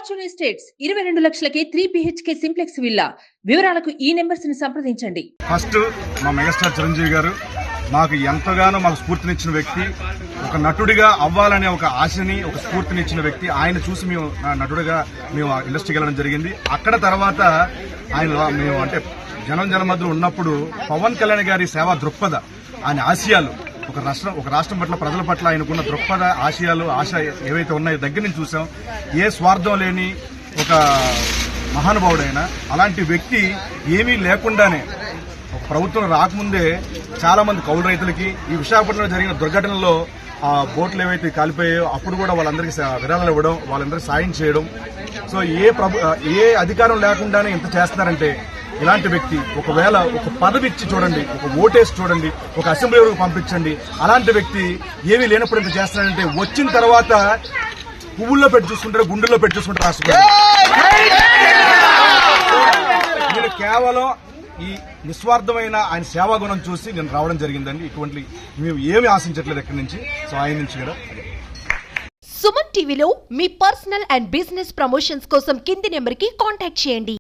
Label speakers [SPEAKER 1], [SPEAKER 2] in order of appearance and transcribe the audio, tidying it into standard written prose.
[SPEAKER 1] Fortune estates 22 లక్షలకే 3 BHK simplex villa. వివరాలకు ఈ numbers ని సంప్రదించండి.
[SPEAKER 2] ఫస్ట్ మా మెగాస్టార్ చిరంజీవి గారు మాకు ఎంతగానో మాకు స్ఫూర్తినిచ్చిన వ్యక్తి, ఒక నటుడిగా అవ్వాలనే ఒక ఆశని, ఒక స్ఫూర్తినిచ్చిన వ్యక్తి. ఆయన చూసి మేము నటుడిగా మేము ఇండస్ట్రీకి వెళ్ళడం జరిగింది. అక్కడ తర్వాత మేము అంటే జనం మధ్యలో ఉన్నప్పుడు పవన్ కళ్యాణ్ గారి సేవా దృక్పథ, ఆయన ఆశయాలు, ఒక రాష్ట్రం పట్ల, ప్రజల పట్ల ఆయనకున్న దృక్పథ, ఆశ ఏవైతే ఉన్నాయో దగ్గర నుంచి చూసాం. ఏ స్వార్థం లేని ఒక మహానుభావుడైన అలాంటి వ్యక్తి ఏమీ లేకుండానే ఒక ప్రభుత్వం రాకముందే చాలా మంది కౌలు రైతులకి, ఈ విశాఖపట్నంలో జరిగిన దుర్ఘటనలో ఆ బోట్లు ఏవైతే కాలిపోయాయో అప్పుడు కూడా వాళ్ళందరికీ విరాళాలు ఇవ్వడం, వాళ్ళందరికీ సాయం చేయడం. సో ఏ అధికారం లేకుండానే ఇంత చేస్తున్నారంటే ఇలాంటి వ్యక్తి, ఒకవేళ ఒక పదవి ఇచ్చి చూడండి, ఒక ఓటేసి చూడండి, ఒక అసెంబ్లీ వరకు పంపించండి, అలాంటి వ్యక్తి ఏమీ లేనప్పుడు ఇంత చేస్తున్నారంటే వచ్చిన తర్వాత పువ్వుల్లో పెట్టి చూసుకుంటారు, గుండెల్లో పెట్టి చూసుకుంటారు రాష్ట్రం. నేను కేవలం ఈ నిస్వార్థమైన ఆయన సేవాగుణం చూసి నేను రావడం జరిగిందండి. ఇటువంటి మేము ఏమి ఆశించట్లేదు ఎక్కడి నుంచి. సో ఆయన నుంచి కూడా
[SPEAKER 3] సుమన్ టీవీలో మీ పర్సనల్ అండ్ బిజినెస్ ప్రమోషన్స్ కోసం కింది నెంబర్కి కాంటాక్ట్ చేయండి.